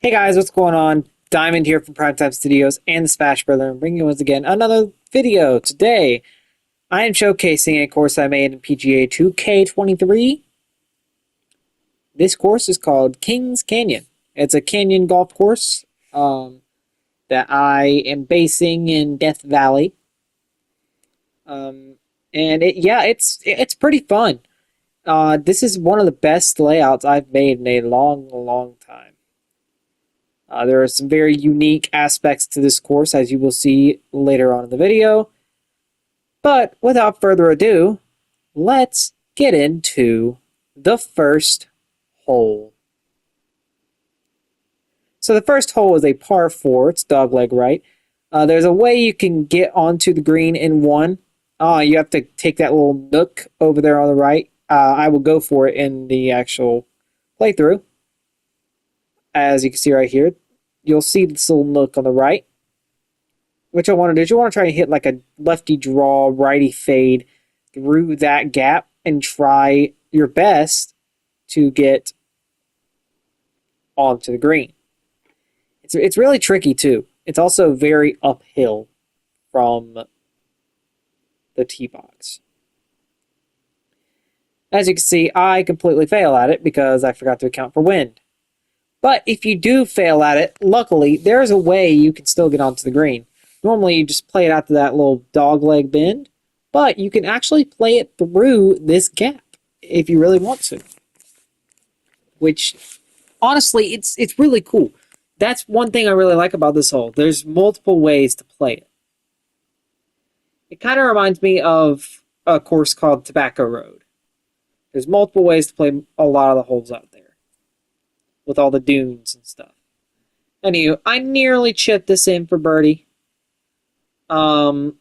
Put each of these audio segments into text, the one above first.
Hey guys, what's going on? Diamond here from Primetime Studios and the Smash Brother, and bringing you once again another video. Today, I am showcasing a course I made in PGA 2K23. This course is called Kings Canyon. It's a canyon golf course that I am basing in Death Valley, and it's pretty fun. This is one of the best layouts I've made in a long time. There are some very unique aspects to this course, as you will see later on in the video. But without further ado, let's get into the first hole. So the first hole is a par 4. It's dogleg right. There's a way you can get onto the green in one. You have to take that little nook over there on the right. I will go for it in the actual playthrough. As you can see right here, you'll see this little nook on the right. What you want to do is you want to try and hit like a lefty draw, righty fade through that gap and try your best to get onto the green. It's really tricky too. It's also very uphill from the tee box. As you can see, I completely fail at it because I forgot to account for wind. But if you do fail at it, luckily, there's a way you can still get onto the green. Normally, you just play it out to that little dogleg bend, but you can actually play it through this gap if you really want to. Which, honestly, it's really cool. That's one thing I really like about this hole. There's multiple ways to play it. It kind of reminds me of a course called Tobacco Road. There's multiple ways to play a lot of the holes out there, with all the dunes and stuff. Anywho, I nearly chipped this in for birdie. However,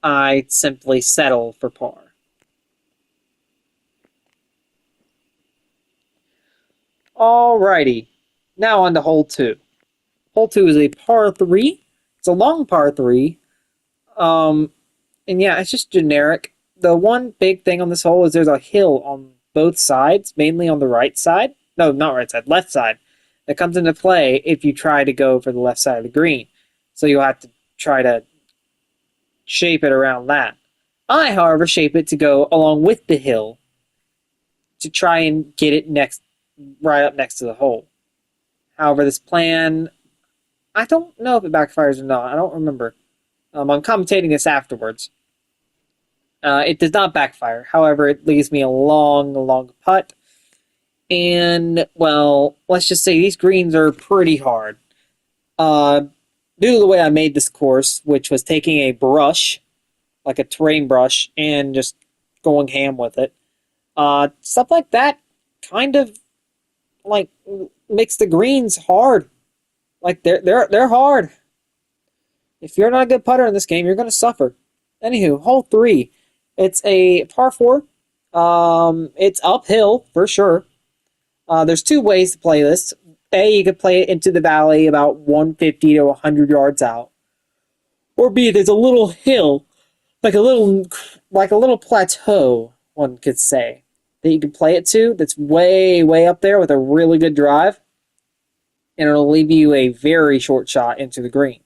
I simply settle for par. Alrighty, now on to hole 2. Hole 2 is a par 3. It's a long par 3. And yeah, it's just generic. The one big thing on this hole is there's a hill on both sides, mainly on the right side. No, not right side, left side. That comes into play if you try to go for the left side of the green. So you'll have to try to shape it around that. I, however, shape it to go along with the hill to try and get it right up next to the hole. However, this plan, I don't know if it backfires or not. I don't remember. I'm commentating this afterwards. It does not backfire. However, it leaves me a long putt. And, well, let's just say these greens are pretty hard. Due to the way I made this course, which was taking a brush, like a terrain brush, and just going ham with it, stuff like that kind of, like, makes the greens hard. Like, they're hard. If you're not a good putter in this game, you're going to suffer. Anywho, hole 3. It's a par 4. It's uphill, for sure. There's two ways to play this. A, you could play it into the valley about 150 to 100 yards out. Or B, there's a little hill, like a little plateau, one could say, that you can play it to that's way up there with a really good drive. And it'll leave you a very short shot into the green.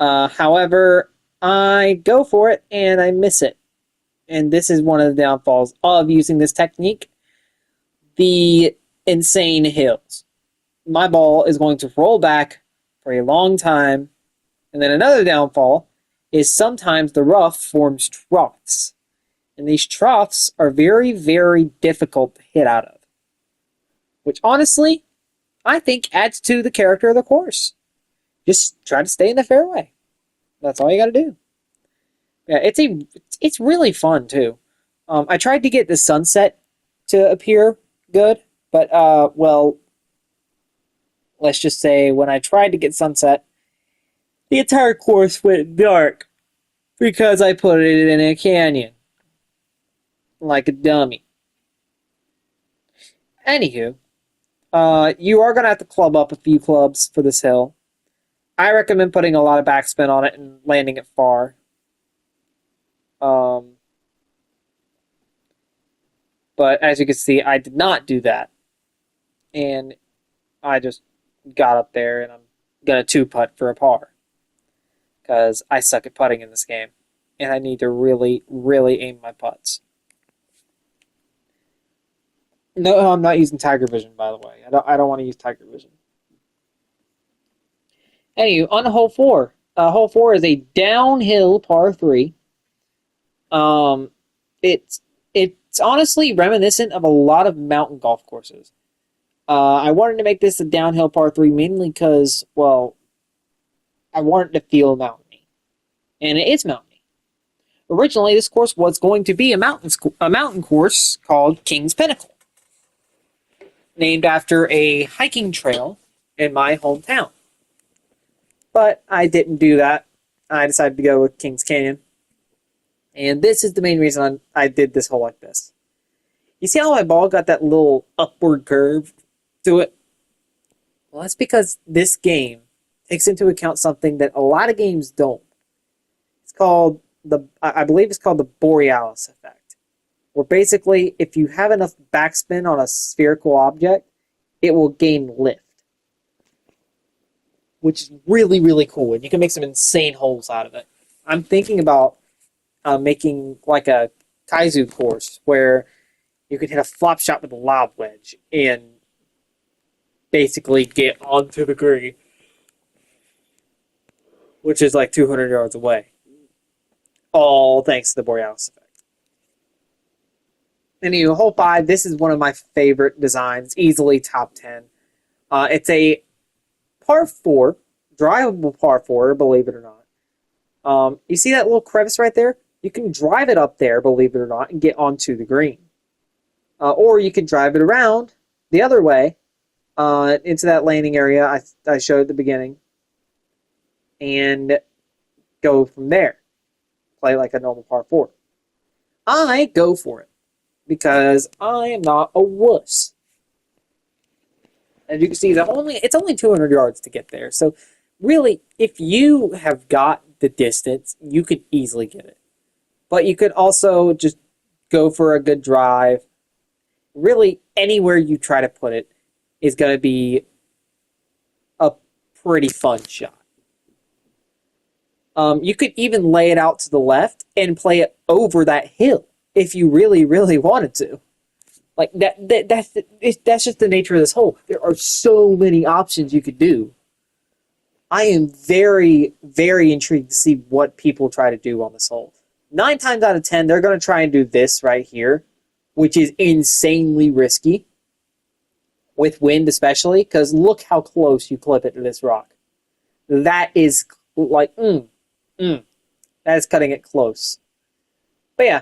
However, I go for it and I miss it. And this is one of the downfalls of using this technique. The insane hills. My ball is going to roll back for a long time. And then another downfall is sometimes the rough forms troughs. And these troughs are very difficult to hit out of. Which honestly, I think adds to the character of the course. Just try to stay in the fairway. That's all you got to do. Yeah, it's really fun too. I tried to get the sunset to appear good, but well, let's just say when I tried to get sunset, the entire course went dark because I put it in a canyon like a dummy. Anywho, you are gonna have to club up a few clubs for this hill. I recommend putting a lot of backspin on it and landing it far. But as you can see, I did not do that. And I just got up there and I'm going to two-putt for a par. Because I suck at putting in this game. And I need to really, really aim my putts. No, I'm not using Tiger Vision, by the way. I don't want to use Tiger Vision. Anyway, on hole 4. Hole 4 is a downhill par 3. It's honestly reminiscent of a lot of mountain golf courses. I wanted to make this a downhill par 3 mainly because, well, I wanted to feel mountainy. And it is mountainy. Originally, this course was going to be a mountain course called King's Pinnacle, named after a hiking trail in my hometown. But I didn't do that. I decided to go with Kings Canyon. And this is the main reason I did this hole like this. You see how my ball got that little upward curve to it? Well, that's because this game takes into account something that a lot of games don't. It's called I believe it's called the Borealis effect. Where basically, if you have enough backspin on a spherical object, it will gain lift. Which is really, really cool. And you can make some insane holes out of it. I'm thinking about making like a Kaizu course where you can hit a flop shot with a lob wedge and basically get onto the green, which is like 200 yards away. All thanks to the Borealis effect. Anyway, hole 5, this is one of my favorite designs, easily top 10. It's a par 4, drivable par 4, believe it or not. You see that little crevice right there? You can drive it up there, believe it or not, and get onto the green. Or you can drive it around the other way into that landing area I showed at the beginning and go from there. Play like a normal par 4. I go for it because I am not a wuss. As you can see, it's only 200 yards to get there. So really, if you have got the distance, you could easily get it. But you could also just go for a good drive. Really, anywhere you try to put it is going to be a pretty fun shot. You could even lay it out to the left and play it over that hill if you really, really wanted to. Like that's just the nature of this hole. There are so many options you could do. I am very, very intrigued to see what people try to do on this hole. 9 times out of 10, they're going to try and do this right here, which is insanely risky, with wind especially, because look how close you clip it to this rock. That is like, that is cutting it close. But yeah,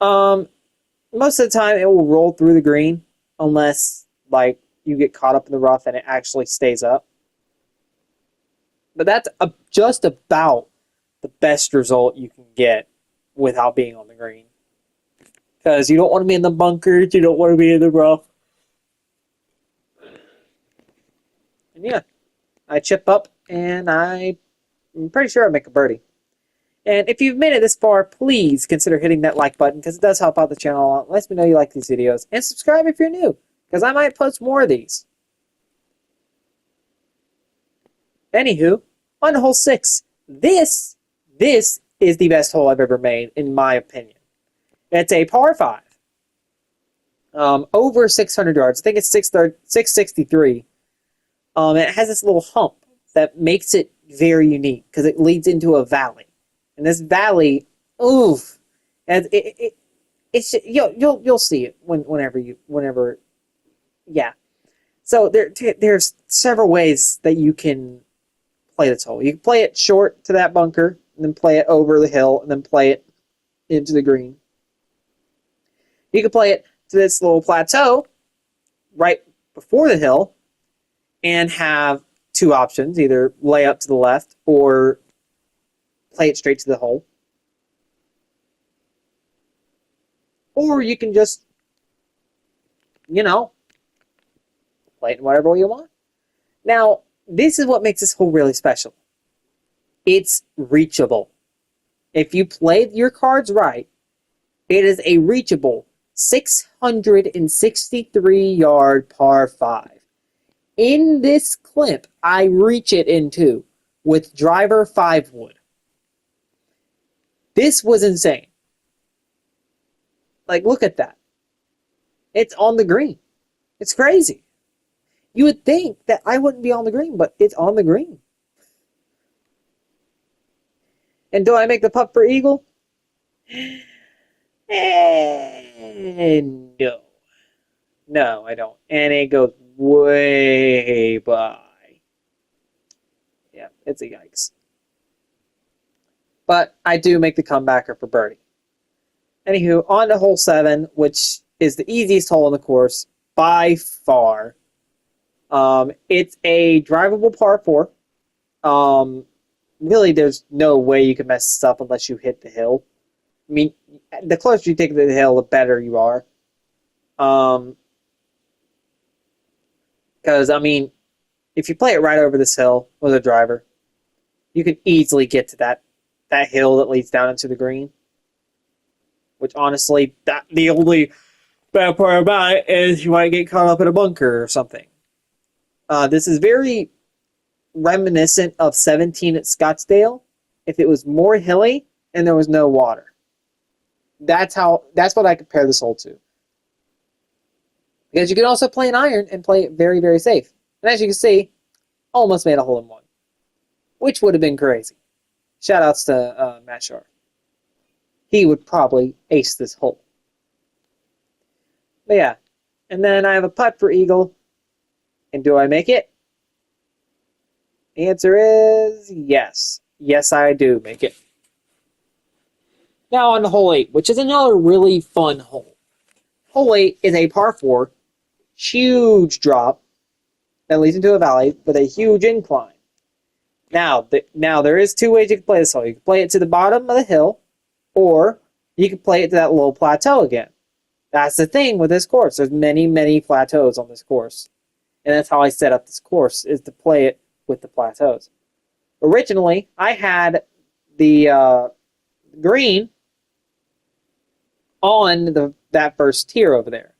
most of the time it will roll through the green unless like you get caught up in the rough and it actually stays up. But that's just about the best result you can get without being on the green. Because you don't want to be in the bunkers, you don't want to be in the rough. And yeah, I chip up and I'm pretty sure I make a birdie. And if you've made it this far, please consider hitting that like button because it does help out the channel a lot. It lets me know you like these videos. And subscribe if you're new because I might post more of these. Anywho, on hole 6, this is the best hole I've ever made, in my opinion. It's a par 5. Over 600 yards. I think it's 663. It has this little hump that makes it very unique because it leads into a valley. And this valley, oof, and it's you'll see it whenever, yeah. So there's several ways that you can play this hole. You can play it short to that bunker, and then play it over the hill, and then play it into the green. You can play it to this little plateau right before the hill, and have 2 options: either lay up to the left or play it straight to the hole. Or you can just, play it in whatever way you want. Now, this is what makes this hole really special. It's reachable. If you play your cards right, it is a reachable 663-yard par 5. In this clip, I reach it into with driver 5 wood. This was insane. Like, look at that. It's on the green. It's crazy. You would think that I wouldn't be on the green, but it's on the green. And do I make the putt for eagle? No. No, I don't. And it goes way by. Yeah, it's a yikes. But I do make the comebacker for birdie. Anywho, on to hole 7, which is the easiest hole in the course by far. It's a drivable par 4. Really, there's no way you can mess this up unless you hit the hill. I mean, the closer you take to the hill, the better you are. Because, I mean, if you play it right over this hill with a driver, you can easily get to that hill that leads down into the green. Which, honestly, the only bad part about it is you might get caught up in a bunker or something. This is very reminiscent of 17 at Scottsdale if it was more hilly and there was no water. That's what I compare this hole to. Because you can also play an iron and play it very, very safe. And as you can see, almost made a hole in one. Which would have been crazy. Shout outs to Matt Sharp. He would probably ace this hole. But yeah. And then I have a putt for eagle. And do I make it? The answer is yes. Yes, I do make it. Now on to hole 8, which is another really fun hole. Hole 8 is a par 4, huge drop that leads into a valley with a huge incline. Now there is 2 ways you can play this hole. You can play it to the bottom of the hill, or you can play it to that low plateau again. That's the thing with this course. There's many, many plateaus on this course. And that's how I set up this course, is to play it with the plateaus. Originally, I had the green on that first tier over there.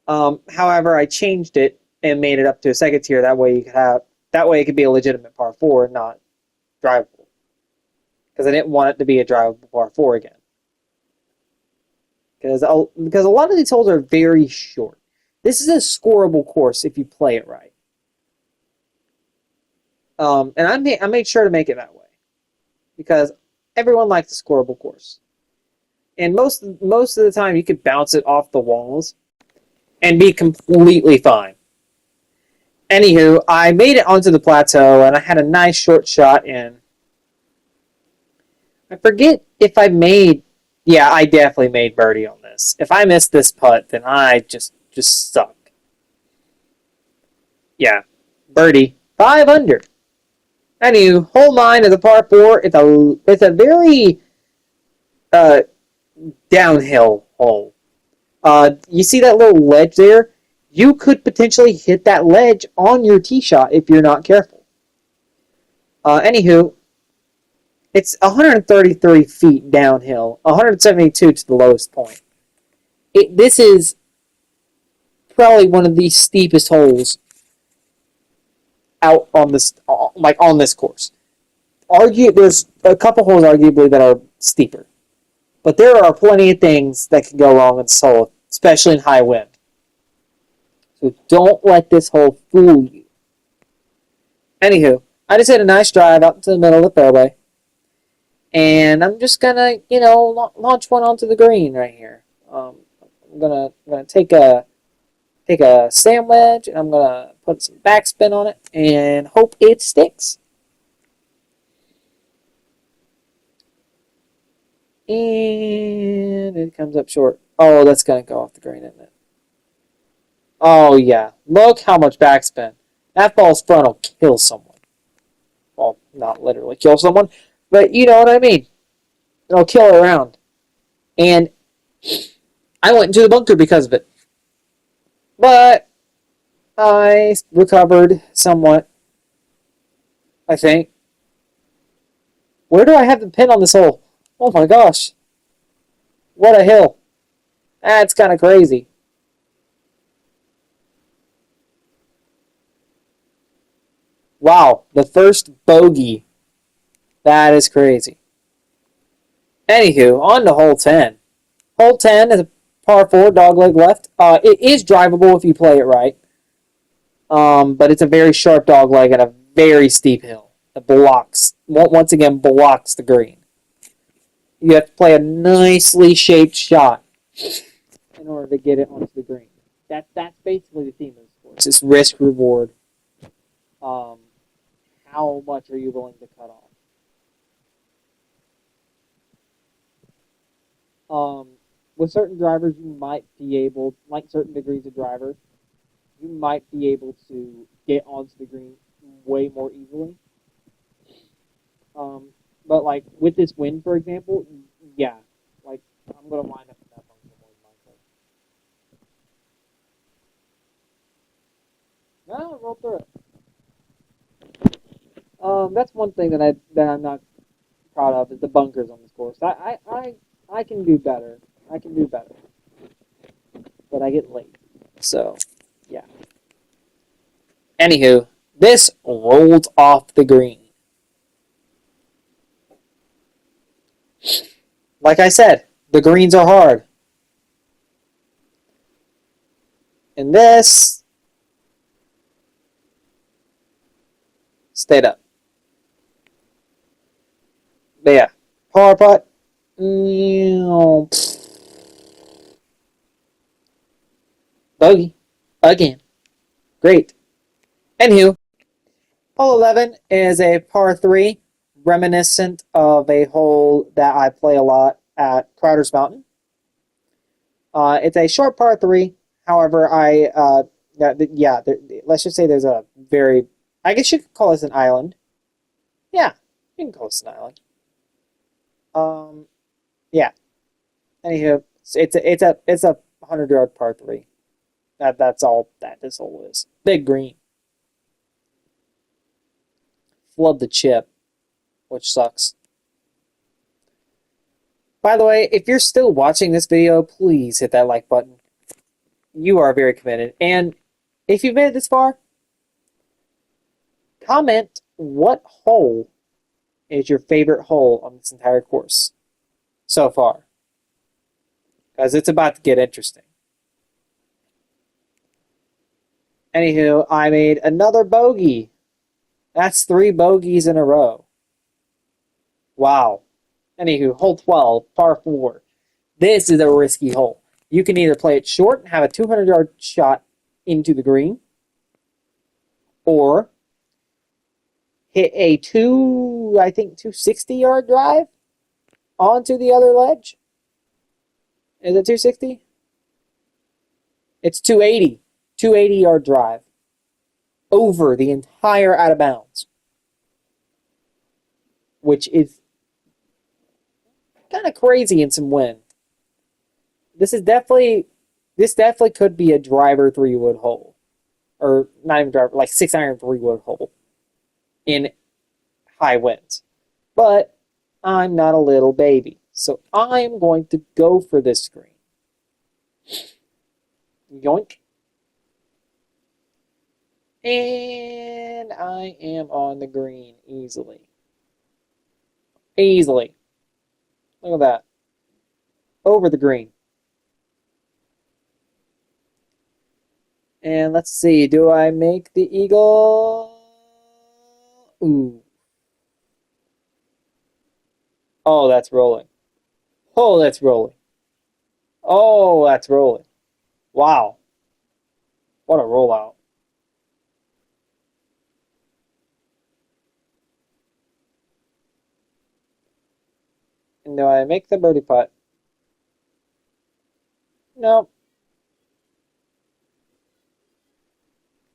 However, I changed it and made it up to a second tier. That way it could be a legitimate par 4 and not drivable. Because I didn't want it to be a drivable par 4 again. Because a lot of these holes are very short. This is a scoreable course if you play it right. And I made sure to make it that way. Because everyone likes a scoreable course. And most of the time you could bounce it off the walls and be completely fine. Anywho, I made it onto the plateau and I had a nice short shot in. I forget if I made... Yeah, I definitely made birdie on this. If I missed this putt, then I just suck. Yeah, birdie. 5 under. Anywho, hole 9 is a par 4. It's a very downhill hole. You see that little ledge there? You could potentially hit that ledge on your tee shot if you're not careful. Anywho, it's 133 feet downhill, 172 to the lowest point. This is probably one of the steepest holes out on this, on this course. There's a couple holes arguably that are steeper, but there are plenty of things that can go wrong in this hole, especially in high wind. So don't let this hole fool you. Anywho, I just hit a nice drive out to the middle of the fairway. And I'm just gonna, launch one onto the green right here. I'm gonna take a sand wedge, and I'm gonna put some backspin on it, and hope it sticks. And it comes up short. Oh, that's gonna go off the green, isn't it? Oh yeah, look how much backspin. That ball's front will kill someone. Well, not literally kill someone, but you know what I mean. It'll kill it around. And I went into the bunker because of it. But I recovered somewhat, I think. Where do I have the pin on this hole? Oh my gosh. What a hill. That's kind of crazy. Wow, the first bogey. That is crazy. Anywho, on to hole 10. Hole 10 is a par 4, dogleg left. It is drivable if you play it right. But it's a very sharp dogleg and a very steep hill. It blocks, once again, blocks the green. You have to play a nicely shaped shot in order to get it onto the green. That's basically the theme of the course. It's risk reward. Um, how much are you willing to cut off? With certain drivers, you might be able, like certain degrees of driver, you might be able to get onto the green way more easily. Um, but like with this wind, for example, yeah, like I'm gonna line up in that bunker more than likely. No, roll through it. That's one thing that I'm not proud of is the bunkers on this course. I can do better. I can do better, but I get late. So yeah. Anywho, this rolled off the green. Like I said, the greens are hard. And this stayed up. But yeah, power putt. Bogey. Again. Great. Anywho, hole 11 is a par 3, reminiscent of a hole that I play a lot at Crowder's Mountain. It's a short par 3. However, let's just say there's a very, I guess you could call this an island. Yeah, you can call this an island. Um, yeah. Anywho, it's a 100-yard par 3. That's all that this hole is. Big green. Flood the chip, which sucks. By the way, if you're still watching this video, please hit that like button. You are very committed. And if you've made it this far, comment what hole is your favorite hole on this entire course so far. Because it's about to get interesting. Anywho, I made another bogey. That's 3 bogeys in a row. Wow. Anywho, hole 12, par 4. This is a risky hole. You can either play it short and have a 200-yard shot into the green, or hit a 260-yard drive onto the other ledge. Is it 260? It's 280. 280-yard drive over the entire out of bounds, which is kind of crazy in some wind. This definitely could be a driver 3-wood hole, or not even driver, like 6-iron 3-wood hole in high winds. But I'm not a little baby, so I'm going to go for this screen. Yoink. And I am on the green easily. Easily. Look at that. Over the green. And let's see, do I make the eagle? Ooh. Oh, that's rolling. Oh, that's rolling. Oh, that's rolling. Wow. What a rollout. And do I make the birdie putt? Nope.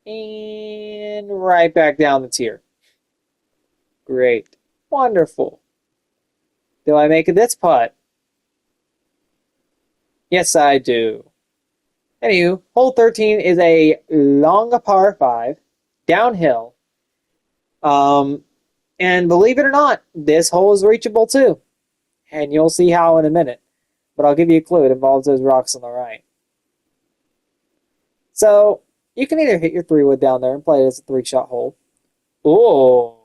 And right back down the tier. Great. Wonderful. Do I make this putt? Yes, I do. Anywho, hole 13 is a long par 5, downhill. And believe it or not, this hole is reachable too. And you'll see how in a minute. but I'll give you a clue. It involves those rocks on the right. So you can either hit your 3-wood down there and play it as a 3-shot hole, or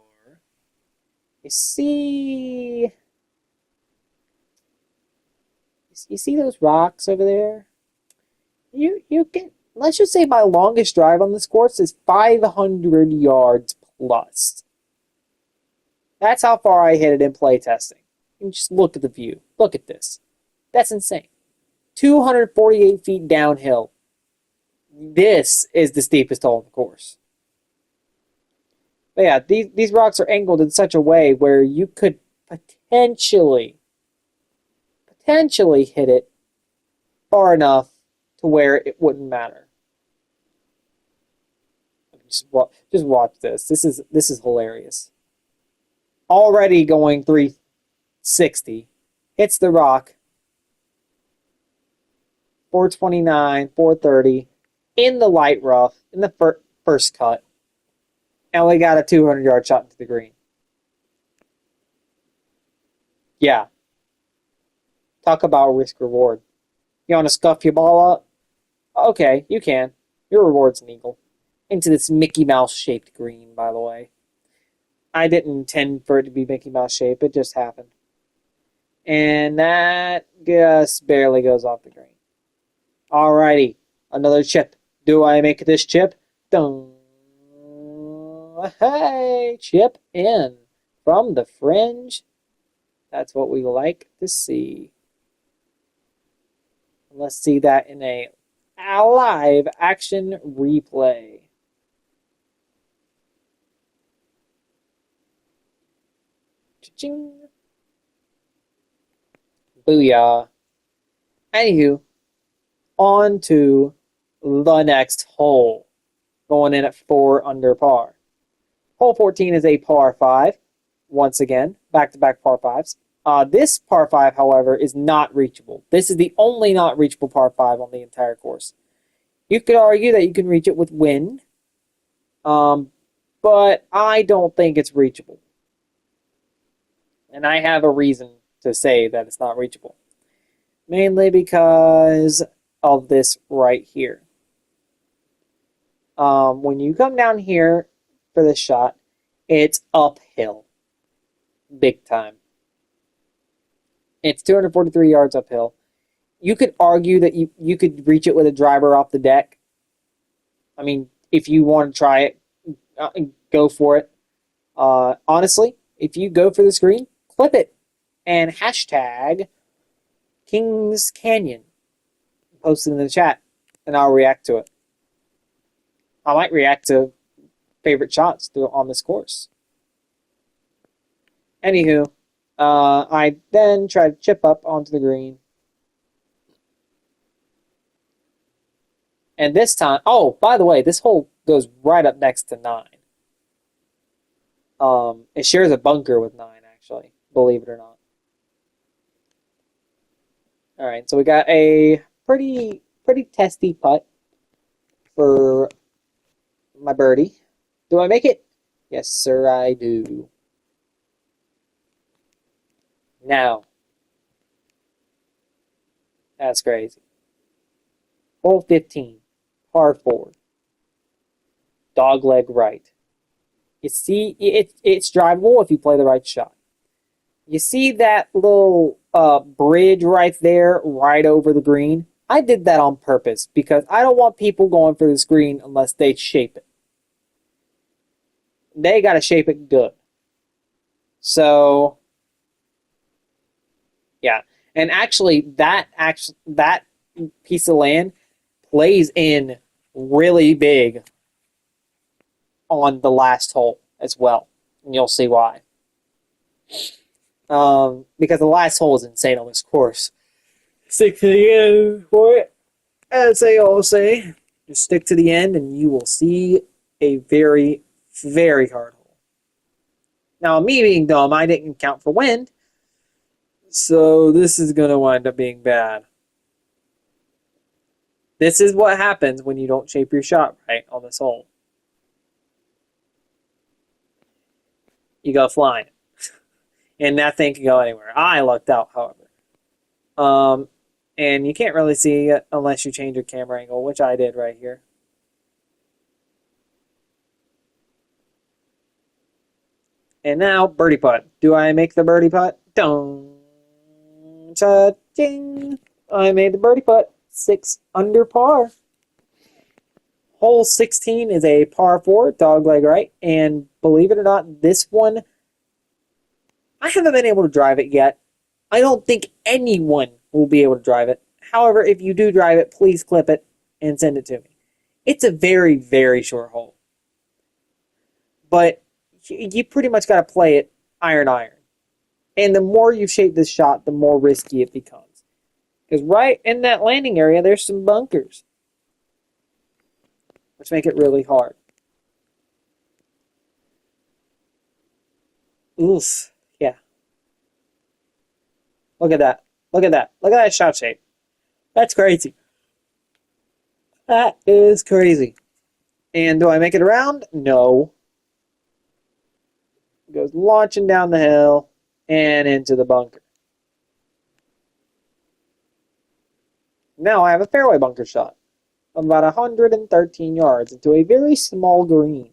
you see those rocks over there? You can, let's just say my longest drive on this course is 500 yards plus. That's how far I hit it in play testing. And just look at the view. Look at this. That's insane. 248 feet downhill. This is the steepest hole in the course. But yeah, these rocks are angled in such a way where you could potentially hit it far enough to where it wouldn't matter. Just watch this. This is hilarious. Already going 360. Hits the rock. 429, 430. In the light rough. In the first cut. And we got a 200-yard shot into the green. Yeah. Talk about risk reward. You want to scuff your ball up? Okay, you can. Your reward's an eagle. Into this Mickey Mouse shaped green, by the way. I didn't intend for it to be Mickey Mouse shape. It just happened. And that just barely goes off the green. Alrighty. Another chip. Do I make this chip? Dun. Hey, chip in from the fringe. That's what we like to see. Let's see that in a live action replay. Cha-ching. Booyah. Anywho, on to the next hole. Going in at 4 under par. Hole 14 is a par 5. Once again, back-to-back par 5s. This par 5, however, is not reachable. This is the only not reachable par 5 on the entire course. You could argue that you can reach it with wind, but I don't think it's reachable. And I have a reason to say that it's not reachable. Mainly because of this right here. When you come down here for this shot, it's uphill. Big time. It's 243 yards uphill. You could argue that you could reach it with a driver off the deck. I mean, if you want to try it, go for it. Honestly, if you go for the screen, clip it and hashtag Kings Canyon. Post it in the chat, and I'll react to it. I might react to favorite shots on this course. Anywho, I then try to chip up onto the green. And this time, oh, by the way, this hole goes right up next to 9. It shares a bunker with 9, actually, believe it or not. All right, so we got a pretty testy putt for my birdie. Do I make it? Yes, sir, I do. Now, that's crazy. Hole 15, par 4. Dogleg right. You see, it's drivable if you play the right shot. You see that little bridge right there, right over the green? I did that on purpose because I don't want people going for this green unless they shape it. They got to shape it good. So, yeah. And actually, that piece of land plays in really big on the last hole as well. And you'll see why. Because the last hole is insane on this course. Stick to the end for it. As they all say, just stick to the end and you will see a very, very hard hole. Now, me being dumb, I didn't count for wind. So this is going to wind up being bad. This is what happens when you don't shape your shot right on this hole. You go flying. And that thing can go anywhere. I lucked out, however. And you can't really see it unless you change your camera angle, which I did right here. And now, birdie putt. Do I make the birdie putt? Dong. Cha-ching. I made the birdie putt. 6 under par. Hole 16 is a par 4, dogleg right. And believe it or not, this one, I haven't been able to drive it yet. I don't think anyone will be able to drive it. However, if you do drive it, please clip it and send it to me. It's a very, very short hole. But you pretty much got to play it iron. And the more you shape this shot, the more risky it becomes. Because right in that landing area, there's some bunkers, which make it really hard. Oof, yeah. Look at that. Look at that. Look at that shot shape. That's crazy. That is crazy. And do I make it around? No. It goes launching down the hill and into the bunker. Now I have a fairway bunker shot of about 113 yards into a very small green.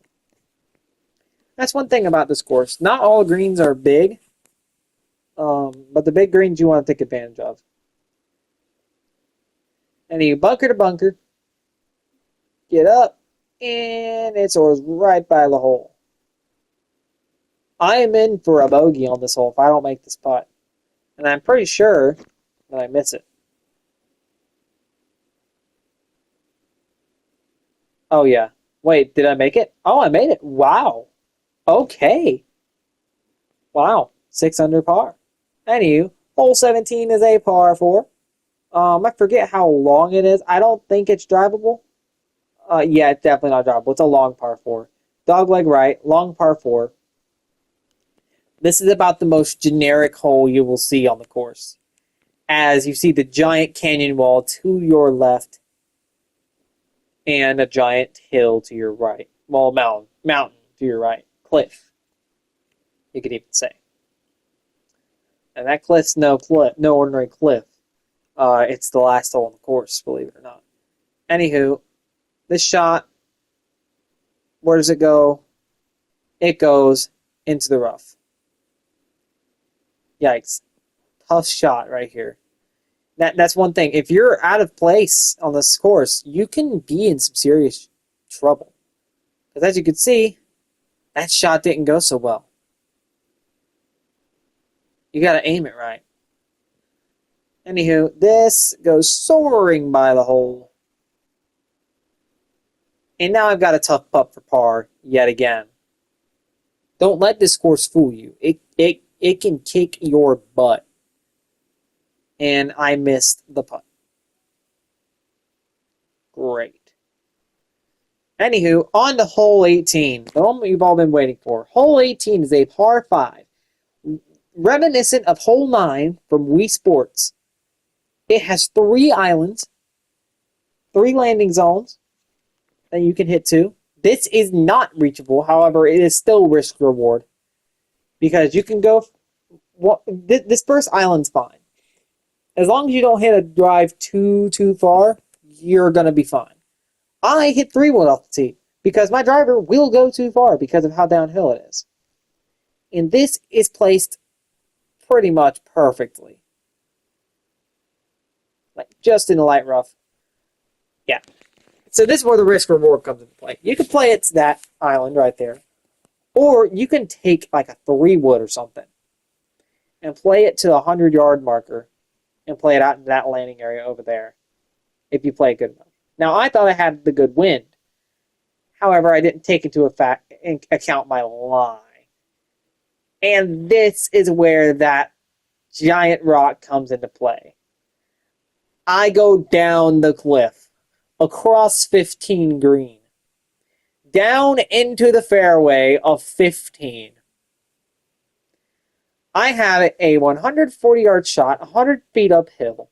That's one thing about this course. Not all greens are big, but the big greens you want to take advantage of. And you bunker to bunker, get up, and it soars right by the hole. I am in for a bogey on this hole if I don't make this putt. And I'm pretty sure that I miss it. Oh, yeah. Wait, did I make it? Oh, I made it. Wow. Okay. Wow. 6 under par. Anywho, hole 17 is a par 4. I forget how long it is. I don't think it's drivable. Yeah, it's definitely not drivable. It's a long par 4. Dogleg right, long par 4. This is about the most generic hole you will see on the course, as you see the giant canyon wall to your left and a giant hill to your right. Well, mountain to your right. Cliff, you could even say. And that cliff's no ordinary cliff. It's the last hole on the course, believe it or not. Anywho, this shot, where does it go? It goes into the rough. Yikes. Tough shot right here. That's one thing. If you're out of place on this course, you can be in some serious trouble. Because as you can see, that shot didn't go so well. You got to aim it right. Anywho, this goes soaring by the hole. And now I've got a tough putt for par yet again. Don't let this course fool you. It can kick your butt. And I missed the putt. Great. Anywho, on to hole 18. The moment you've all been waiting for. Hole 18 is a par 5. Reminiscent of hole 9 from Wii Sports. It has 3 islands. 3 landing zones that you can hit to. This is not reachable. However, it is still risk reward. Because you can go... Well, this first island's fine. As long as you don't hit a drive too far, you're going to be fine. I hit 3-wood off the tee because my driver will go too far because of how downhill it is. And this is placed pretty much perfectly. Like just in the light rough. Yeah. So this is where the risk reward comes into play. You can play it to that island right there. Or you can take like a 3-wood or something and play it to a 100-yard marker and play it out in that landing area over there if you play good enough. Now, I thought I had the good wind. However, I didn't take into account my lie. And this is where that giant rock comes into play. I go down the cliff, across 15 green, down into the fairway of 15. I have a 140-yard shot, 100 feet uphill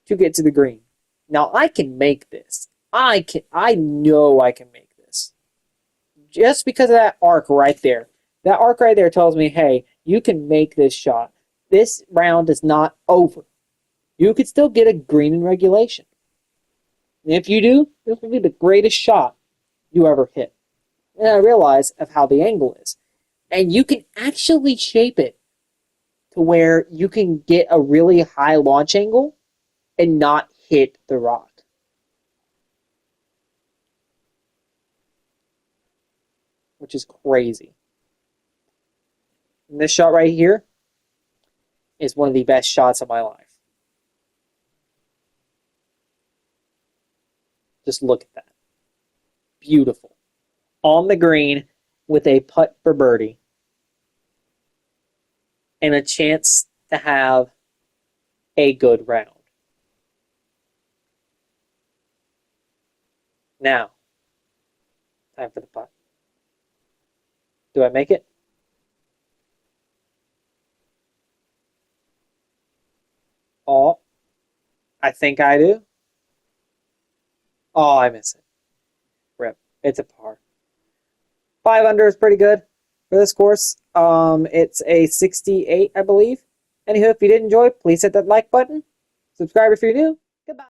to get to the green. Now, I can make this. I know I can make this. Just because of that arc right there. That arc right there tells me, hey, you can make this shot. This round is not over. you could still get a green in regulation. And if you do, this will be the greatest shot you ever hit. And I realize of how the angle is. And you can actually shape it to where you can get a really high launch angle and not hit the rock. Which is crazy. And this shot right here is one of the best shots of my life. Just look at that. Beautiful. On the green with a putt for birdie. And a chance to have a good round. Now, time for the putt. Do I make it? Oh, I think I do. Oh, I miss it. Rip. It's a par. 5 under is pretty good for this course. It's a 68, I believe. Anywho, if you did enjoy, please hit that like button. Subscribe if you're new.